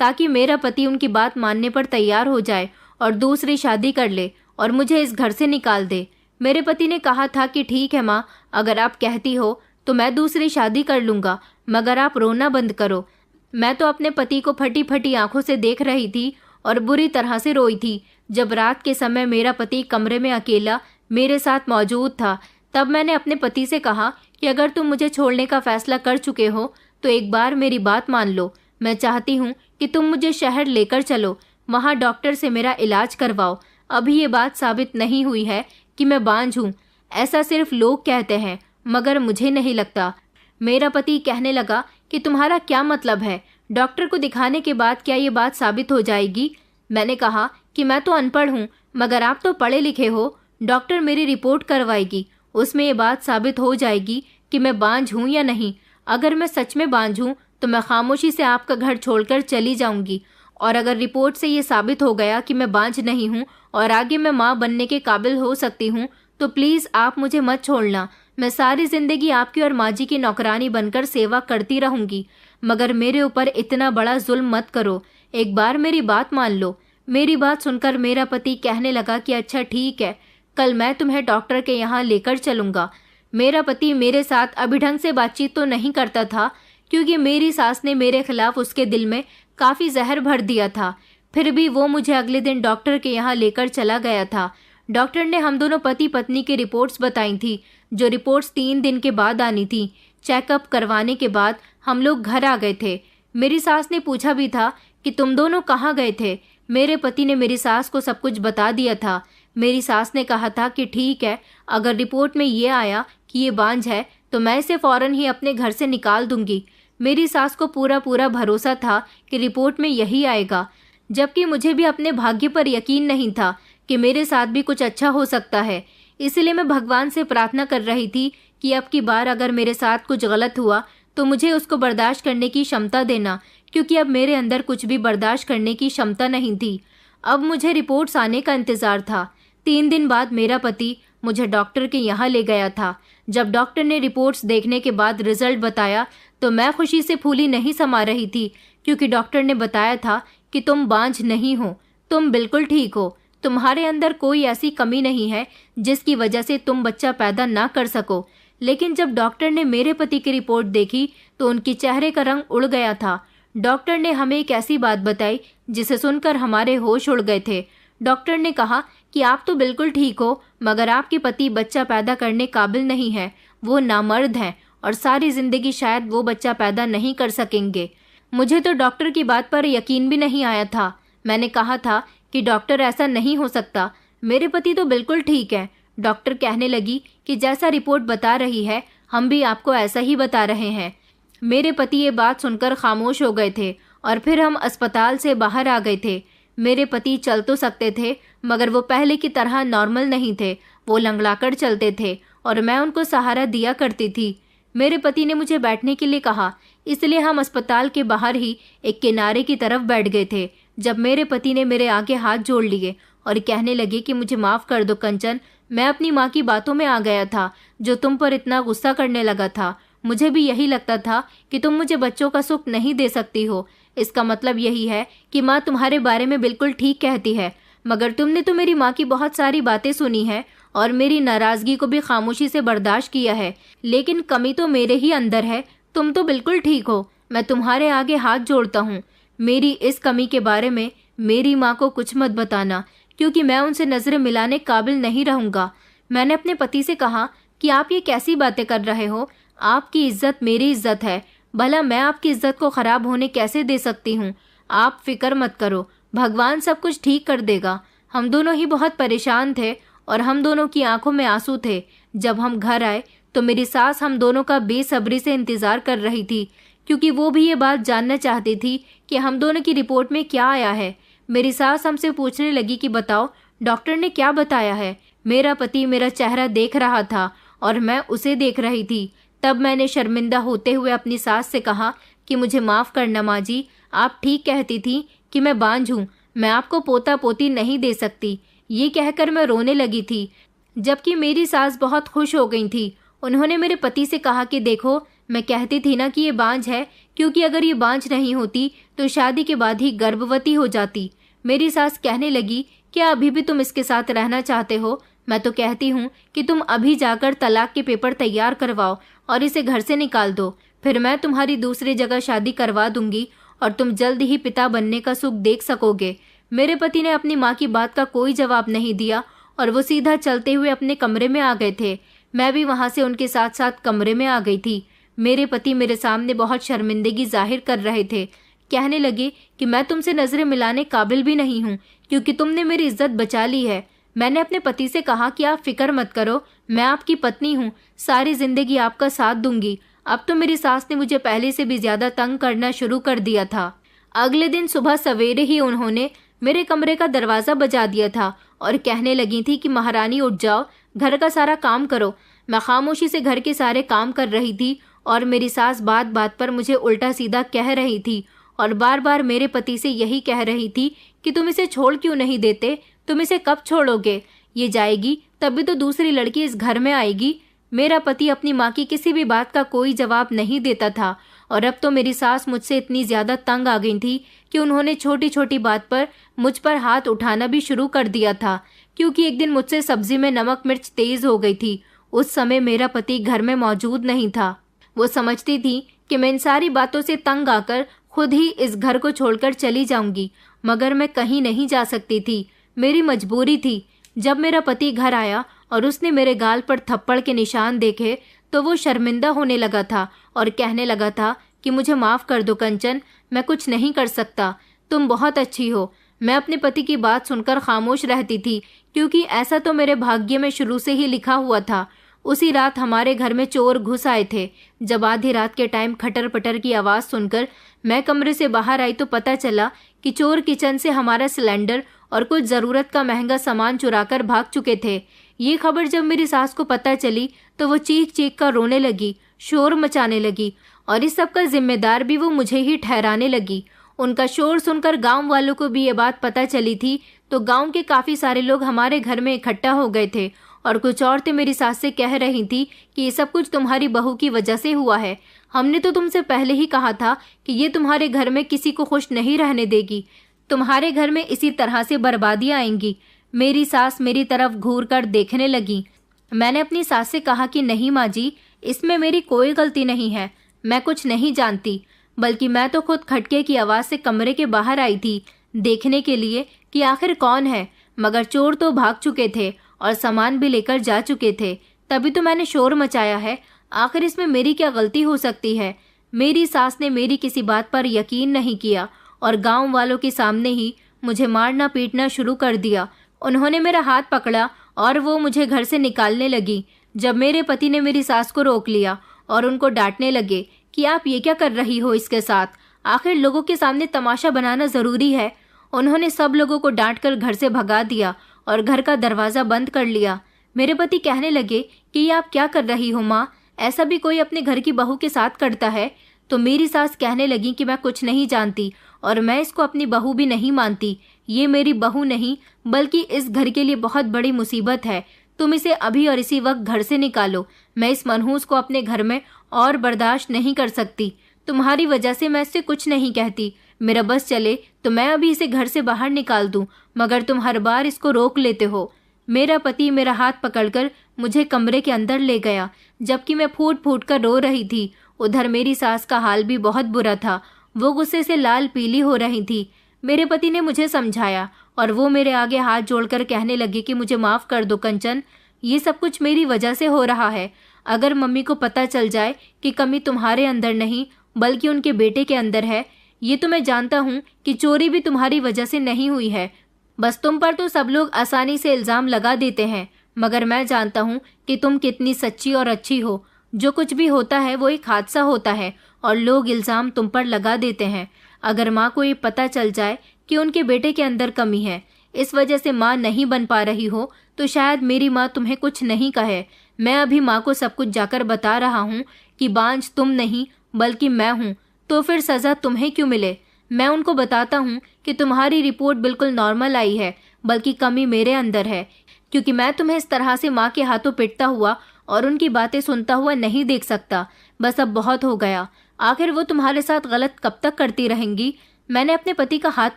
ताकि मेरा पति उनकी बात मानने पर तैयार हो जाए और दूसरी शादी कर ले और मुझे इस घर से निकाल दे। मेरे पति ने कहा था कि ठीक है माँ, अगर आप कहती हो तो मैं दूसरी शादी कर लूँगा, मगर आप रोना बंद करो। मैं तो अपने पति को फटी फटी आंखों से देख रही थी और बुरी तरह से रोई थी। जब रात के समय मेरा पति कमरे में अकेला मेरे साथ मौजूद था, तब मैंने अपने पति से कहा कि अगर तुम मुझे छोड़ने का फैसला कर चुके हो तो एक बार मेरी बात मान लो। मैं चाहती हूँ कि तुम मुझे शहर लेकर चलो, वहाँ डॉक्टर से मेरा इलाज करवाओ। अभी ये बात साबित नहीं हुई है कि मैं बांझ हूँ, ऐसा सिर्फ लोग कहते हैं, मगर मुझे नहीं लगता। मेरा पति कहने लगा कि तुम्हारा क्या मतलब है, डॉक्टर को दिखाने के बाद क्या ये बात साबित हो जाएगी? मैंने कहा कि मैं तो अनपढ़ हूँ, मगर आप तो पढ़े लिखे हो। डॉक्टर मेरी रिपोर्ट करवाएगी, उसमें ये बात साबित हो जाएगी कि मैं बांझ हूँ या नहीं। अगर मैं सच में बांझ हूँ तो मैं खामोशी से आपका घर छोड़कर चली जाऊंगी, और अगर रिपोर्ट से ये साबित हो गया कि मैं बांझ नहीं हूँ और आगे मैं माँ बनने के काबिल हो सकती हूँ, तो प्लीज़ आप मुझे मत छोड़ना। मैं सारी जिंदगी आपकी और माँ जी की नौकरानी बनकर सेवा करती रहूंगी, मगर मेरे ऊपर इतना बड़ा जुल्म मत करो। एक बार मेरी बात मान लो। मेरी बात सुनकर मेरा पति कहने लगा कि अच्छा ठीक है, कल मैं तुम्हें डॉक्टर के यहाँ लेकर चलूँगा। मेरा पति मेरे साथ अभी ढंग से बातचीत तो नहीं करता था, क्योंकि मेरी सास ने मेरे खिलाफ उसके दिल में काफ़ी जहर भर दिया था। फिर भी वो मुझे अगले दिन डॉक्टर के यहाँ लेकर चला गया था। डॉक्टर ने हम दोनों पति पत्नी की रिपोर्ट्स बताई थी, जो रिपोर्ट्स 3 दिन के बाद आनी थी। चेकअप करवाने के बाद हम लोग घर आ गए थे। मेरी सास ने पूछा भी था कि तुम दोनों कहाँ गए थे। मेरे पति ने मेरी सास को सब कुछ बता दिया था। मेरी सास ने कहा था कि ठीक है, अगर रिपोर्ट में ये आया कि ये बांझ है तो मैं इसे फौरन ही अपने घर से निकाल दूंगी। मेरी सास को पूरा पूरा भरोसा था कि रिपोर्ट में यही आएगा, जबकि मुझे भी अपने भाग्य पर यकीन नहीं था कि मेरे साथ भी कुछ अच्छा हो सकता है। इसलिए मैं भगवान से प्रार्थना कर रही थी कि अब की बार अगर मेरे साथ कुछ गलत हुआ तो मुझे उसको बर्दाश्त करने की क्षमता देना, क्योंकि अब मेरे अंदर कुछ भी बर्दाश्त करने की क्षमता नहीं थी। अब मुझे रिपोर्ट्स आने का इंतज़ार था। 3 दिन बाद मेरा पति मुझे डॉक्टर के यहाँ ले गया था। जब डॉक्टर ने रिपोर्ट्स देखने के बाद रिजल्ट बताया तो मैं खुशी से फूली नहीं समा रही थी, क्योंकि डॉक्टर ने बताया था कि तुम बांझ नहीं हो, तुम बिल्कुल ठीक हो। तुम्हारे अंदर कोई ऐसी कमी नहीं है जिसकी वजह से तुम बच्चा पैदा ना कर सको। लेकिन जब डॉक्टर ने मेरे पति की रिपोर्ट देखी तो उनके चेहरे का रंग उड़ गया था। डॉक्टर ने हमें एक ऐसी बात बताई जिसे सुनकर हमारे होश उड़ गए थे। डॉक्टर ने कहा कि आप तो बिल्कुल ठीक हो, मगर आपके पति बच्चा पैदा करने काबिल नहीं है, वो नामर्द हैं और सारी जिंदगी शायद वो बच्चा पैदा नहीं कर सकेंगे। मुझे तो डॉक्टर की बात पर यकीन भी नहीं आया था। मैंने कहा था कि डॉक्टर ऐसा नहीं हो सकता, मेरे पति तो बिल्कुल ठीक है। डॉक्टर कहने लगी कि जैसा रिपोर्ट बता रही है हम भी आपको ऐसा ही बता रहे हैं। मेरे पति ये बात सुनकर खामोश हो गए थे और फिर हम अस्पताल से बाहर आ गए थे। मेरे पति चल तो सकते थे, मगर वो पहले की तरह नॉर्मल नहीं थे। वो लंगड़ाकर चलते थे और मैं उनको सहारा दिया करती थी। मेरे पति ने मुझे बैठने के लिए कहा, इसलिए हम अस्पताल के बाहर ही एक किनारे की तरफ बैठ गए थे। जब मेरे पति ने मेरे आगे हाथ जोड़ लिए और कहने लगे कि मुझे माफ़ कर दो कंचन, मैं अपनी माँ की बातों में आ गया था जो तुम पर इतना गुस्सा करने लगा था। मुझे भी यही लगता था कि तुम मुझे बच्चों का सुख नहीं दे सकती हो। इसका मतलब यही है कि माँ तुम्हारे बारे में बिल्कुल ठीक कहती है, मगर तुमने तो मेरी माँ की बहुत सारी बातें सुनी हैं और मेरी नाराज़गी को भी खामोशी से बर्दाश्त किया है, लेकिन कमी तो मेरे ही अंदर है। तुम तो बिल्कुल ठीक हो, मैं तुम्हारे आगे हाथ जोड़ता हूँ। मेरी इस कमी के बारे में मेरी माँ को कुछ मत बताना, क्योंकि मैं उनसे नज़रें मिलाने काबिल नहीं रहूँगा। मैंने अपने पति से कहा कि आप ये कैसी बातें कर रहे हो, आपकी इज्जत मेरी इज्जत है, भला मैं आपकी इज्जत को ख़राब होने कैसे दे सकती हूँ। आप फिक्र मत करो, भगवान सब कुछ ठीक कर देगा। हम दोनों ही बहुत परेशान थे और हम दोनों की आंखों में आंसू थे। जब हम घर आए तो मेरी सास हम दोनों का बेसब्री से इंतज़ार कर रही थी, क्योंकि वो भी ये बात जानना चाहती थी कि हम दोनों की रिपोर्ट में क्या आया है। मेरी सास हमसे पूछने लगी कि बताओ डॉक्टर ने क्या बताया है। मेरा पति मेरा चेहरा देख रहा था और मैं उसे देख रही थी। तब मैंने शर्मिंदा होते हुए अपनी सास से कहा कि मुझे माफ़ करना माँ जी, आप ठीक कहती थी कि मैं बांझ हूँ, मैं आपको पोता पोती नहीं दे सकती। ये कहकर मैं रोने लगी थी, जबकि मेरी सास बहुत खुश हो गई थी। उन्होंने मेरे पति से कहा कि देखो, मैं कहती थी ना कि ये बांझ है, क्योंकि अगर ये बांझ नहीं होती तो शादी के बाद ही गर्भवती हो जाती। मेरी सास कहने लगी, क्या अभी भी तुम इसके साथ रहना चाहते हो? मैं तो कहती हूँ कि तुम अभी जाकर तलाक के पेपर तैयार करवाओ और इसे घर से निकाल दो, फिर मैं तुम्हारी दूसरी जगह शादी करवा दूंगी और तुम जल्द ही पिता बनने का सुख देख सकोगे। मेरे पति ने अपनी माँ की बात का कोई जवाब नहीं दिया और वो सीधा चलते हुए अपने कमरे में आ गए थे। मैं भी वहाँ से उनके साथ साथ कमरे में आ गई थी। मेरे पति मेरे सामने बहुत शर्मिंदगी जाहिर कर रहे थे। कहने लगे कि मैं तुमसे नजरें मिलाने काबिल भी नहीं हूँ, क्योंकि तुमने मेरी इज्जत बचा ली है। मैंने अपने पति से कहा कि आप फिक्र मत करो, मैं आपकी पत्नी हूँ, सारी जिंदगी आपका साथ दूंगी। अब तो मेरी सास ने मुझे पहले से भी ज्यादा तंग करना शुरू कर दिया था। अगले दिन सुबह सवेरे ही उन्होंने मेरे कमरे का दरवाजा बजा दिया था और कहने लगी थी कि महारानी उठ जाओ, घर का सारा काम करो। मैं खामोशी से घर के सारे काम कर रही थी और मेरी सास बात बात पर मुझे उल्टा सीधा कह रही थी और बार बार मेरे पति से यही कह रही थी कि तुम इसे छोड़ क्यों नहीं देते, तुम इसे कब छोड़ोगे, ये जाएगी तभी तो दूसरी लड़की इस घर में आएगी। मेरा पति अपनी माँ की किसी भी बात का कोई जवाब नहीं देता था और अब तो मेरी सास मुझसे इतनी ज्यादा तंग आ गई थी कि उन्होंने छोटी छोटी बात पर मुझ पर हाथ उठाना भी शुरू कर दिया था। क्योंकि एक दिन मुझसे सब्जी में नमक मिर्च तेज हो गई थी। उस समय मेरा पति घर में मौजूद नहीं था। वो समझती थी कि मैं इन सारी बातों से तंग आकर खुद ही इस घर को छोड़कर चली जाऊंगी, मगर मैं कहीं नहीं जा सकती थी, मेरी मजबूरी थी। जब मेरा पति घर आया और उसने मेरे गाल पर थप्पड़ के निशान देखे तो वो शर्मिंदा होने लगा था और कहने लगा था कि मुझे माफ़ कर दो कंचन, मैं कुछ नहीं कर सकता, तुम बहुत अच्छी हो। मैं अपने पति की बात सुनकर खामोश रहती थी, क्योंकि ऐसा तो मेरे भाग्य में शुरू से ही लिखा हुआ था। उसी रात हमारे घर में चोर घुस आए थे। जब आधी रात के टाइम खटर पटर की आवाज़ सुनकर मैं कमरे से बाहर आई तो पता चला कि चोर किचन से हमारा सिलेंडर और कुछ ज़रूरत का महंगा सामान चुराकर भाग चुके थे। ये खबर जब मेरी सास को पता चली तो वो चीख चीख कर रोने लगी, शोर मचाने लगी और इस सब का जिम्मेदार भी वो मुझे ही ठहराने लगी। उनका शोर सुनकर गांव वालों को भी ये बात पता चली थी, तो गांव के काफ़ी सारे लोग हमारे घर में इकट्ठा हो गए थे और कुछ औरतें मेरी सास से कह रही थी कि ये सब कुछ तुम्हारी बहू की वजह से हुआ है। हमने तो तुमसे पहले ही कहा था कि ये तुम्हारे घर में किसी को खुश नहीं रहने देगी, तुम्हारे घर में इसी तरह से बर्बादियां आएंगी। मेरी सास मेरी तरफ घूर कर देखने लगी। मैंने अपनी सास से कहा कि नहीं माँ जी, इसमें मेरी कोई गलती नहीं है, मैं कुछ नहीं जानती, बल्कि मैं तो खुद खटके की आवाज़ से कमरे के बाहर आई थी देखने के लिए कि आखिर कौन है, मगर चोर तो भाग चुके थे और सामान भी लेकर जा चुके थे, तभी तो मैंने शोर मचाया है। आखिर इसमें मेरी क्या गलती हो सकती है। मेरी सास ने मेरी किसी बात पर यकीन नहीं किया और गांव वालों के सामने ही मुझे मारना पीटना शुरू कर दिया। उन्होंने मेरा हाथ पकड़ा और वो मुझे घर से निकालने लगी, जब मेरे पति ने मेरी सास को रोक लिया और उनको डांटने लगे कि आप ये क्या कर रही हो इसके साथ, आखिर लोगों के सामने तमाशा बनाना ज़रूरी है। उन्होंने सब लोगों को डांट कर घर से भगा दिया और घर का दरवाज़ा बंद कर लिया। मेरे पति कहने लगे कि ये आप क्या कर रही हो माँ, ऐसा भी कोई अपने घर की बहू के साथ करता है। तो मेरी सास कहने लगी कि मैं कुछ नहीं जानती और मैं इसको अपनी बहू भी नहीं मानती। ये मेरी बहू नहीं बल्कि इस घर के लिए बहुत बड़ी मुसीबत है। तुम इसे अभी और इसी वक्त घर से निकालो। मैं इस मनहूस को अपने घर में और बर्दाश्त नहीं कर सकती। तुम्हारी वजह से मैं इससे कुछ नहीं कहती। मेरा बस चले तो मैं अभी इसे घर से बाहर निकाल दूं, मगर तुम हर बार इसको रोक लेते हो। मेरा पति मेरा हाथ पकड़कर मुझे कमरे के अंदर ले गया, जबकि मैं फूट फूट कर रो रही थी। उधर मेरी सास का हाल भी बहुत बुरा था, वो गुस्से से लाल पीली हो रही थी। मेरे पति ने मुझे समझाया और वो मेरे आगे हाथ जोड़कर कहने लगे कि मुझे माफ़ कर दो कंचन, ये सब कुछ मेरी वजह से हो रहा है। अगर मम्मी को पता चल जाए कि कमी तुम्हारे अंदर नहीं बल्कि उनके बेटे के अंदर है, ये तो मैं जानता हूँ कि चोरी भी तुम्हारी वजह से नहीं हुई है। बस तुम पर तो सब लोग आसानी से इल्ज़ाम लगा देते हैं, मगर मैं जानता हूँ कि तुम कितनी सच्ची और अच्छी हो। जो कुछ भी होता है वो एक हादसा होता है और लोग इल्ज़ाम तुम पर लगा देते हैं। अगर माँ को ये पता चल जाए कि उनके बेटे के अंदर कमी है, इस वजह से माँ नहीं बन पा रही हो तो शायद मेरी माँ तुम्हें कुछ नहीं कहे। मैं अभी माँ को सब कुछ जाकर बता रहा हूँ कि बांझ तुम नहीं बल्कि मैं हूँ, तो फिर सज़ा तुम्हें क्यों मिले। मैं उनको बताता हूँ कि तुम्हारी रिपोर्ट बिल्कुल नॉर्मल आई है, बल्कि कमी मेरे अंदर है, क्योंकि मैं तुम्हें इस तरह से माँ के हाथों पिटता हुआ और उनकी बातें सुनता हुआ नहीं देख सकता। बस अब बहुत हो गया। आखिर वो तुम्हारे साथ गलत कब तक करती रहेंगी। मैंने अपने पति का हाथ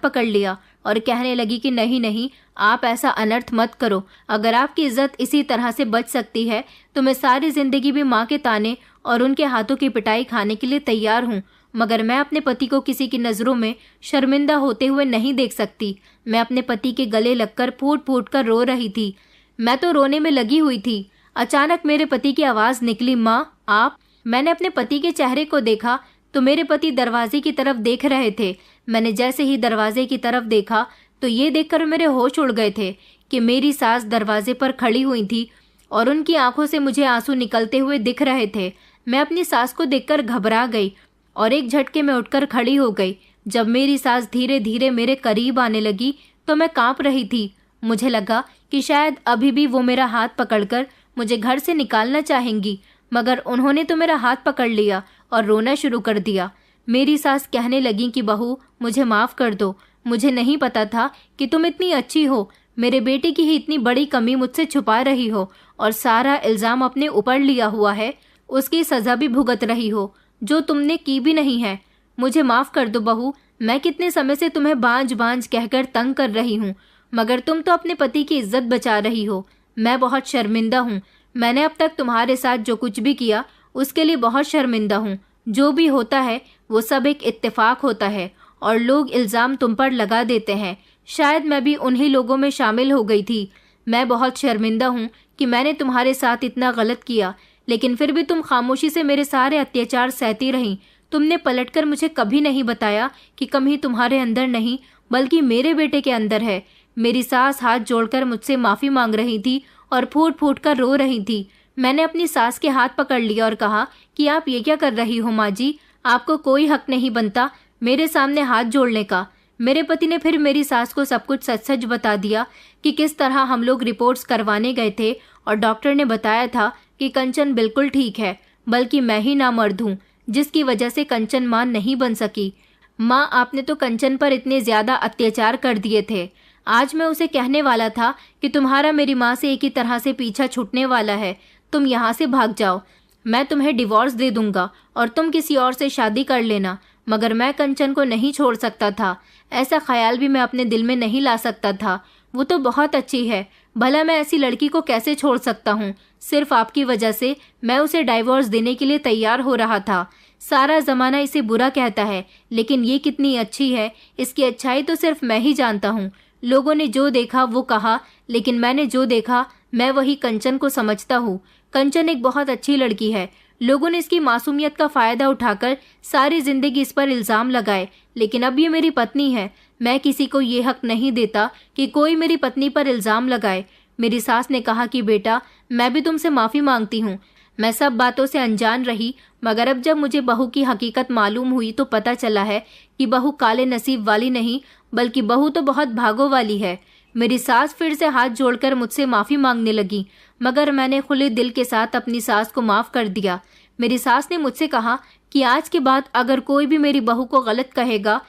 पकड़ लिया और कहने लगी कि नहीं नहीं, आप ऐसा अनर्थ मत करो। अगर आपकी इज्जत इसी तरह से बच सकती है तो मैं सारी जिंदगी भी माँ के ताने और उनके हाथों की पिटाई खाने के लिए तैयार हूँ, मगर मैं अपने पति को किसी की नज़रों में शर्मिंदा होते हुए नहीं देख सकती। मैं अपने पति के गले लगकर फूट फूट कर रो रही थी। मैं तो रोने में लगी हुई थी। अचानक मेरे पति की आवाज़ निकली, माँ आप। मैंने अपने पति के चेहरे को देखा तो मेरे पति दरवाजे की तरफ देख रहे थे। मैंने जैसे ही दरवाजे की तरफ देखा तो ये देखकर मेरे होश उड़ गए थे कि मेरी सास दरवाजे पर खड़ी हुई थी और उनकी आंखों से मुझे आंसू निकलते हुए दिख रहे थे। मैं अपनी सास को देखकर घबरा गई और एक झटके में उठकर खड़ी हो गई। जब मेरी सास धीरे धीरे मेरे करीब आने लगी तो मैं कांप रही थी। मुझे लगा कि शायद अभी भी वो मेरा हाथ पकड़कर मुझे घर से निकालना चाहेंगी, मगर उन्होंने तो मेरा हाथ पकड़ लिया और रोना शुरू कर दिया। मेरी सास कहने लगी कि बहू मुझे माफ़ कर दो, मुझे नहीं पता था कि तुम इतनी अच्छी हो, मेरे बेटे की ही इतनी बड़ी कमी मुझसे छुपा रही हो और सारा इल्ज़ाम अपने ऊपर लिया हुआ है, उसकी सज़ा भी भुगत रही हो जो तुमने की भी नहीं है। मुझे माफ़ कर दो बहू, मैं कितने समय से तुम्हें बांझ बांझ कहकर तंग कर रही हूँ, मगर तुम तो अपने पति की इज्जत बचा रही हो। मैं बहुत शर्मिंदा हूँ। मैंने अब तक तुम्हारे साथ जो कुछ भी किया उसके लिए बहुत शर्मिंदा हूँ। जो भी होता है वो सब एक इत्तेफाक होता है और लोग इल्ज़ाम तुम पर लगा देते हैं। शायद मैं भी उन्हीं लोगों में शामिल हो गई थी। मैं बहुत शर्मिंदा हूँ कि मैंने तुम्हारे साथ इतना गलत किया, लेकिन फिर भी तुम खामोशी से मेरे सारे अत्याचार सहती रहीं। तुमने पलटकर मुझे कभी नहीं बताया कि कमी तुम्हारे अंदर नहीं बल्कि मेरे बेटे के अंदर है। मेरी सास हाथ जोड़कर मुझसे माफ़ी मांग रही थी और फूट फूट कर रो रही थी। मैंने अपनी सास के हाथ पकड़ लिया और कहा कि आप ये क्या कर रही हो माँ जी, आपको कोई हक नहीं बनता मेरे सामने हाथ जोड़ने का। मेरे पति ने फिर मेरी सास को सब कुछ सच सच बता दिया कि किस तरह हम लोग रिपोर्ट्स करवाने गए थे और डॉक्टर ने बताया था कि कंचन बिल्कुल ठीक है, बल्कि मैं ही नामर्द हूँ जिसकी वजह से कंचन माँ नहीं बन सकी। माँ आपने तो कंचन पर इतने ज़्यादा अत्याचार कर दिए थे। आज मैं उसे कहने वाला था कि तुम्हारा मेरी माँ से एक ही तरह से पीछा छूटने वाला है, तुम यहाँ से भाग जाओ, मैं तुम्हें डिवोर्स दे दूंगा और तुम किसी और से शादी कर लेना। मगर मैं कंचन को नहीं छोड़ सकता था, ऐसा ख्याल भी मैं अपने दिल में नहीं ला सकता था। वो तो बहुत अच्छी है, भला मैं ऐसी लड़की को कैसे छोड़ सकता हूँ। सिर्फ आपकी वजह से मैं उसे डाइवोर्स देने के लिए तैयार हो रहा था। सारा ज़माना इसे बुरा कहता है, लेकिन ये कितनी अच्छी है इसकी अच्छाई तो सिर्फ मैं ही जानता हूँ। लोगों ने जो देखा वो कहा, लेकिन मैंने जो देखा मैं वही कंचन को समझता हूँ। कंचन एक बहुत अच्छी लड़की है। लोगों ने इसकी मासूमियत का फ़ायदा उठाकर सारी ज़िंदगी इस पर इल्ज़ाम लगाए, लेकिन अब ये मेरी पत्नी है। मैं किसी को ये हक नहीं देता कि कोई मेरी पत्नी पर इल्ज़ाम लगाए। मेरी सास ने कहा कि बेटा मैं भी तुमसे माफ़ी मांगती हूँ, मैं सब बातों से अनजान रही, मगर अब जब मुझे बहू की हकीकत मालूम हुई तो पता चला है कि बहू काले नसीब वाली नहीं बल्कि बहू तो बहुत भागों वाली है। मेरी सास फिर से हाथ जोड़कर मुझसे माफ़ी मांगने लगी, मगर मैंने खुले दिल के साथ अपनी सास को माफ़ कर दिया। मेरी सास ने मुझसे कहा कि आज के बाद अगर कोई भी मेरी बहू को गलत कहेगा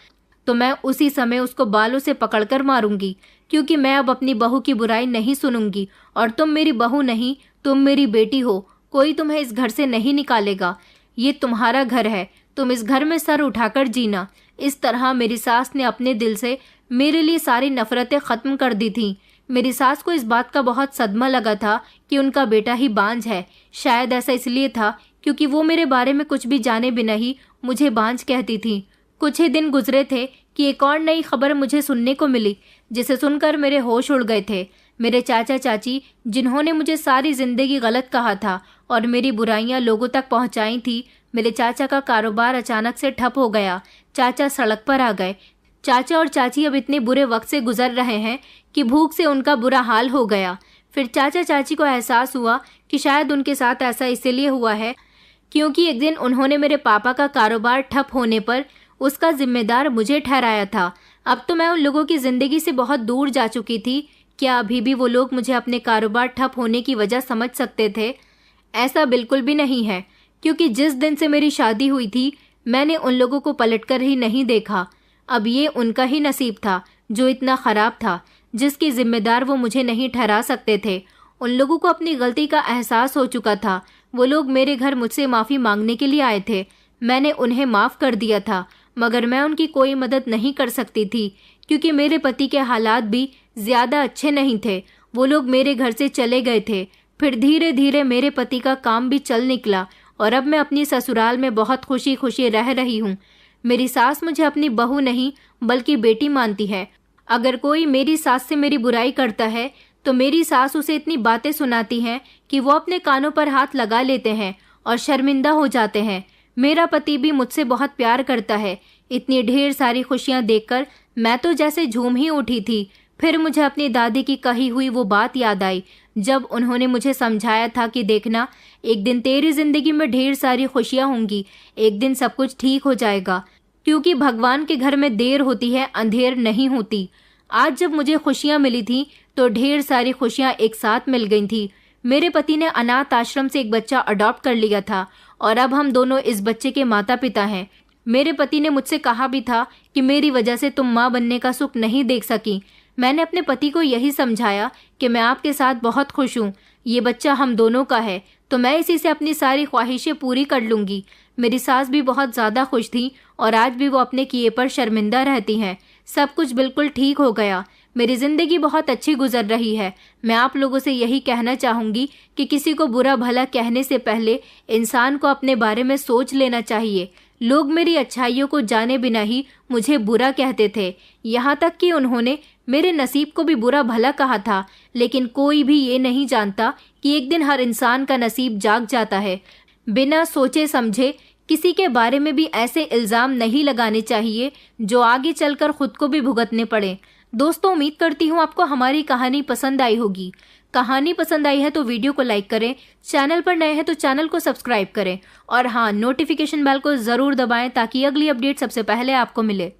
तो मैं उसी समय उसको बालों से पकड़कर मारूंगी, क्योंकि मैं अब अपनी बहू की बुराई नहीं सुनूंगी। और तुम मेरी बहू नहीं, तुम मेरी बेटी हो। कोई तुम्हें इस घर से नहीं निकालेगा। ये तुम्हारा घर है, तुम इस घर में सर उठाकर जीना। इस तरह मेरी सास ने अपने दिल से मेरे लिए सारी नफरतें ख़त्म कर दी थीं। मेरी सास को इस बात का बहुत सदमा लगा था कि उनका बेटा ही बांझ है। शायद ऐसा इसलिए था क्योंकि वो मेरे बारे में कुछ भी जाने बिना ही मुझे बांझ कहती थी। कुछ ही दिन गुजरे थे कि एक और नई खबर मुझे सुनने को मिली, जिसे सुनकर मेरे होश उड़ गए थे। मेरे चाचा चाची, जिन्होंने मुझे सारी ज़िंदगी गलत कहा था और मेरी बुराइयां लोगों तक पहुंचाई थी, मेरे चाचा का कारोबार अचानक से ठप हो गया। चाचा सड़क पर आ गए। चाचा और चाची अब इतने बुरे वक्त से गुजर रहे हैं कि भूख से उनका बुरा हाल हो गया। फिर चाचा चाची को एहसास हुआ कि शायद उनके साथ ऐसा इसलिए हुआ है क्योंकि एक दिन उन्होंने मेरे पापा का कारोबार ठप होने पर उसका जिम्मेदार मुझे ठहराया था। अब तो मैं उन लोगों की ज़िंदगी से बहुत दूर जा चुकी थी। क्या अभी भी वो लोग मुझे अपने कारोबार ठप होने की वजह समझ सकते थे? ऐसा बिल्कुल भी नहीं है, क्योंकि जिस दिन से मेरी शादी हुई थी मैंने उन लोगों को पलटकर ही नहीं देखा। अब ये उनका ही नसीब था जो इतना ख़राब था, जिसकी जिम्मेदार वो मुझे नहीं ठहरा सकते थे। उन लोगों को अपनी गलती का एहसास हो चुका था। वो लोग मेरे घर मुझसे माफ़ी मांगने के लिए आए थे। मैंने उन्हें माफ़ कर दिया था, मगर मैं उनकी कोई मदद नहीं कर सकती थी, क्योंकि मेरे पति के हालात भी ज़्यादा अच्छे नहीं थे। वो लोग मेरे घर से चले गए थे। फिर धीरे धीरे मेरे पति का काम भी चल निकला और अब मैं अपनी ससुराल में बहुत खुशी खुशी रह रही हूँ। मेरी सास मुझे अपनी बहू नहीं बल्कि बेटी मानती है। अगर कोई मेरी सास से मेरी बुराई करता है तो मेरी सास उसे इतनी बातें सुनाती हैं कि वो अपने कानों पर हाथ लगा लेते हैं और शर्मिंदा हो जाते हैं। मेरा पति भी मुझसे बहुत प्यार करता है। इतनी ढेर सारी खुशियाँ देखकर मैं तो जैसे झूम ही उठी थी। फिर मुझे अपनी दादी की कही हुई वो बात याद आई, जब उन्होंने मुझे समझाया था कि देखना, एक दिन तेरी जिंदगी में ढेर सारी खुशियाँ होंगी, एक दिन सब कुछ ठीक हो जाएगा, क्योंकि भगवान के घर में देर होती है, अंधेर नहीं होती। आज जब मुझे खुशियाँ मिली थी तो ढेर सारी खुशियाँ एक साथ मिल गई थी। मेरे पति ने अनाथ आश्रम से एक बच्चा अडॉप्ट कर लिया था और अब हम दोनों इस बच्चे के माता पिता हैं। मेरे पति ने मुझसे कहा भी था कि मेरी वजह से तुम माँ बनने का सुख नहीं देख सकी। मैंने अपने पति को यही समझाया कि मैं आपके साथ बहुत खुश हूँ, ये बच्चा हम दोनों का है, तो मैं इसी से अपनी सारी ख्वाहिशें पूरी कर लूँगी। मेरी सास भी बहुत ज़्यादा खुश थी और आज भी वो अपने किए पर शर्मिंदा रहती हैं। सब कुछ बिल्कुल ठीक हो गया। मेरी ज़िंदगी बहुत अच्छी गुजर रही है। मैं आप लोगों से यही कहना चाहूँगी कि किसी को बुरा भला कहने से पहले इंसान को अपने बारे में सोच लेना चाहिए। लोग मेरी अच्छाइयों को जाने बिना ही मुझे बुरा कहते थे, यहाँ तक कि उन्होंने मेरे नसीब को भी बुरा भला कहा था। लेकिन कोई भी ये नहीं जानता कि एक दिन हर इंसान का नसीब जाग जाता है। बिना सोचे समझे किसी के बारे में भी ऐसे इल्ज़ाम नहीं लगाने चाहिए जो आगे चलकर खुद को भी भुगतने पड़े। दोस्तों, उम्मीद करती हूँ आपको हमारी कहानी पसंद आई होगी। कहानी पसंद आई है तो वीडियो को लाइक करें, चैनल पर नए हैं तो चैनल को सब्सक्राइब करें और हाँ, नोटिफिकेशन बेल को ज़रूर दबाएं ताकि अगली अपडेट सबसे पहले आपको मिले।